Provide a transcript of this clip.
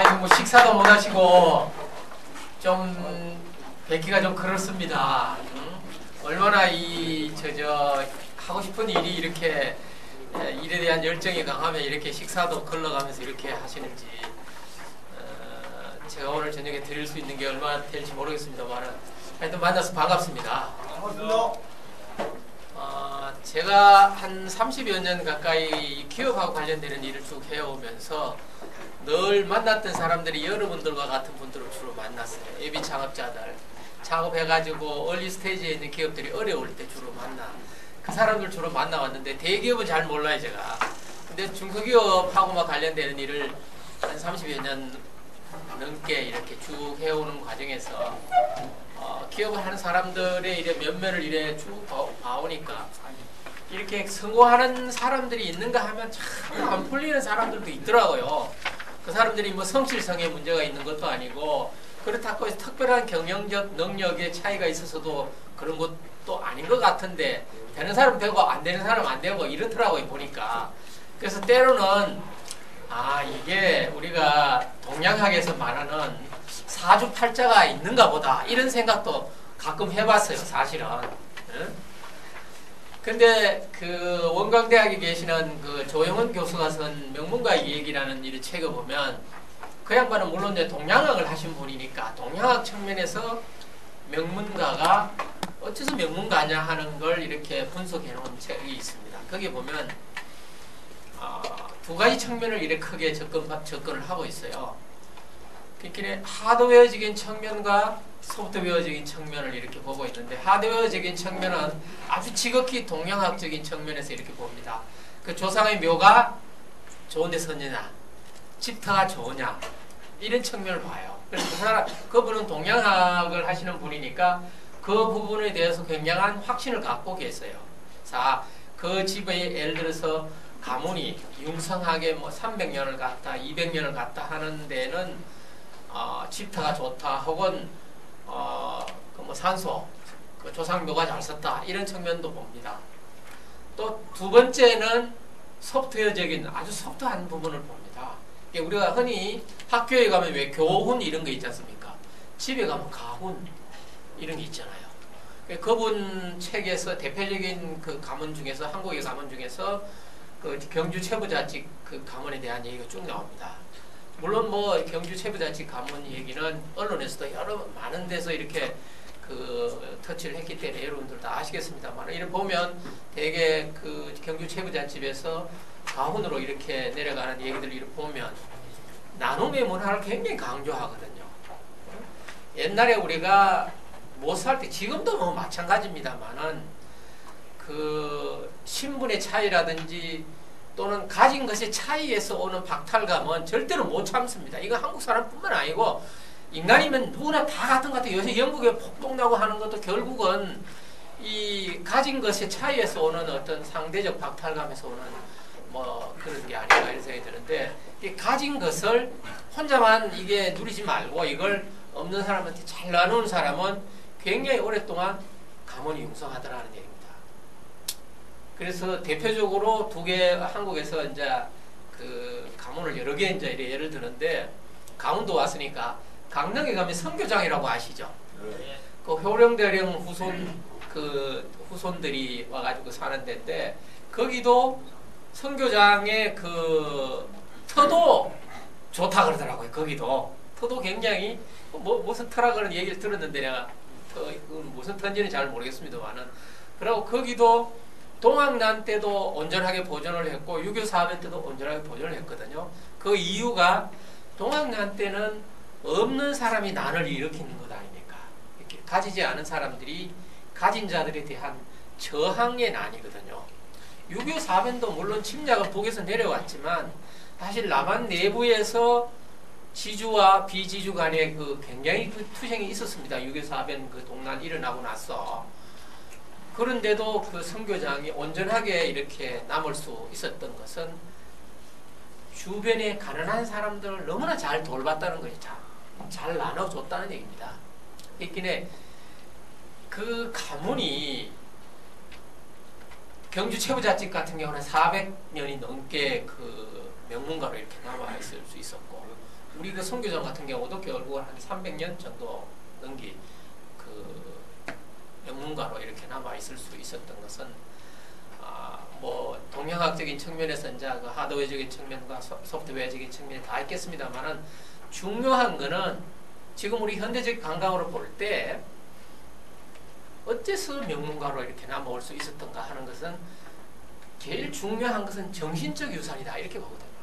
이거 뭐 식사도 못 하시고 좀 뵙기가 좀 그렇습니다. 얼마나 하고 싶은 일이 이렇게 일에 대한 열정이 강하면 이렇게 식사도 걸러가면서 이렇게 하시는지 제가 오늘 저녁에 드릴 수 있는 게 얼마나 될지 모르겠습니다만 하여튼 만나서 반갑습니다. 제가 한 30여 년 가까이 기업하고 관련되는 일을 쭉 해오면서 늘 만났던 사람들이 여러분들과 같은 분들을 주로 만났어요. 예비 창업자들 창업해가지고 얼리 스테이지에 있는 기업들이 어려울 때 주로 그 사람들 주로 만나왔는데 대기업은 잘 몰라요 제가. 근데 중소기업하고만 관련되는 일을 한 30여 년 넘게 이렇게 쭉 해오는 과정에서 기업을 하는 사람들의 이래 면면을 이래 쭉 봐오니까 이렇게 성공하는 사람들이 있는가 하면 참 안 풀리는 사람들도 있더라고요. 그 사람들이 뭐 성실성에 문제가 있는 것도 아니고 그렇다고 해서 특별한 경영적 능력의 차이가 있어서도 그런 것도 아닌 것 같은데 되는 사람 되고 안 되는 사람 안 되고 이렇더라고요 보니까. 그래서 때로는 이게 우리가 동양학에서 말하는 사주팔자가 있는가 보다 이런 생각도 가끔 해봤어요 사실은. 근데 그 원광대학에 계시는 그 조영은 교수가 쓴 명문가의 얘기라는 이 책을 보면 그 양반은 물론 이제 동양학을 하신 분이니까 동양학 측면에서 명문가가 어째서 명문가냐 하는 걸 이렇게 분석해 놓은 책이 있습니다. 거기 보면 두 가지 측면을 이렇게 크게 접근을 하고 있어요. 그러니까 하드웨어적인 측면과 소프트웨어적인 측면을 이렇게 보고 있는데 하드웨어적인 측면은 아주 지극히 동양학적인 측면에서 이렇게 봅니다. 그 조상의 묘가 좋은 데 섰느냐 집터가 좋으냐 이런 측면을 봐요. 그래서 그분은 동양학을 하시는 분이니까 그 부분에 대해서 굉장한 확신을 갖고 계세요. 자, 그 집에 예를 들어서 가문이 융성하게 뭐 300년을 갔다 200년을 갔다 하는 데는 집터가 좋다 혹은 그 뭐 산소 그 조상묘가 잘 썼다 이런 측면도 봅니다. 또 두 번째는 소프트웨어적인 아주 소프트한 부분을 봅니다. 우리가 흔히 학교에 가면 왜 교훈 이런 거 있지 않습니까? 집에 가면 가훈 이런 게 있잖아요. 그분 책에서 대표적인 그 가문 중에서 한국의 가문 중에서 그 경주 최부자집 그 가문에 대한 얘기가 쭉 나옵니다. 물론 뭐 경주 최부자집 가문 얘기는 언론에서도 많은 데서 이렇게 그 터치를 했기 때문에 여러분들 다 아시겠습니다만 이를 보면 대개 그 경주 최부자집에서 가훈으로 이렇게 내려가는 얘기들을 이렇게 보면 나눔의 문화를 굉장히 강조하거든요. 옛날에 우리가 못 살 때 지금도 뭐 마찬가지입니다만은 그 신분의 차이라든지 또는 가진 것의 차이에서 오는 박탈감은 절대로 못 참습니다. 이거 한국 사람뿐만 아니고 인간이면 누구나 다 같은 것 같아요. 요새 영국에 폭동나고 하는 것도 결국은 이 가진 것의 차이에서 오는 어떤 상대적 박탈감에서 오는 뭐 그런 게 아닌가 이런 생각이 드는데 이 가진 것을 혼자만 이게 누리지 말고 이걸 없는 사람한테 잘 나누는 사람은 굉장히 오랫동안 가문이 융성하더라는 얘기입니다. 그래서 대표적으로 두 개 한국에서 이제 그 가문을 여러 개 이제 예를 드는데 강원도 왔으니까 강릉에 가면 선교장이라고 아시죠? 네. 그 효령대령 후손들이 와가지고 사는 데인데 거기도 선교장의 그 터도 좋다 그러더라고요. 거기도 터도 굉장히 무슨 터라 그런 얘기를 들었는데 내가 무슨 터인지는 잘 모르겠습니다만은 그리고 거기도 동학난 때도 온전하게 보존을 했고 6.25 사변 때도 온전하게 보존을 했거든요. 그 이유가 동학난 때는 없는 사람이 난을 일으키는 것 아닙니까? 이렇게 가지지 않은 사람들이 가진 자들에 대한 저항의 난이거든요. 6.25 사변도 물론 침략은 북에서 내려왔지만 사실 남한 내부에서 지주와 비지주 간의 그 굉장히 그 투쟁이 있었습니다. 6.25 사변 그 동란 일어나고 나서. 그런데도 그 선교장이 온전하게 이렇게 남을 수 있었던 것은 주변에 가난한 사람들을 너무나 잘 돌봤다는 것이 잘 나눠줬다는 얘기입니다. 그러니까 그 가문이 경주 최부잣집 같은 경우는 400년이 넘게 그 명문가로 이렇게 남아있을 수 있었고 우리 그 선교장 같은 경우도 결국 한 300년 정도 넘기 그 명문가로 이렇게 남아 있을 수 있었던 것은 뭐 동양학적인 측면에서 이제 그 하드웨어적인 측면과 소프트웨어적인 측면이 다 있겠습니다만은 중요한 거는 지금 우리 현대적 관광으로 볼 때 어째서 명문가로 이렇게 남아올 수 있었던가 하는 것은 제일 중요한 것은 정신적 유산이다 이렇게 보거든요.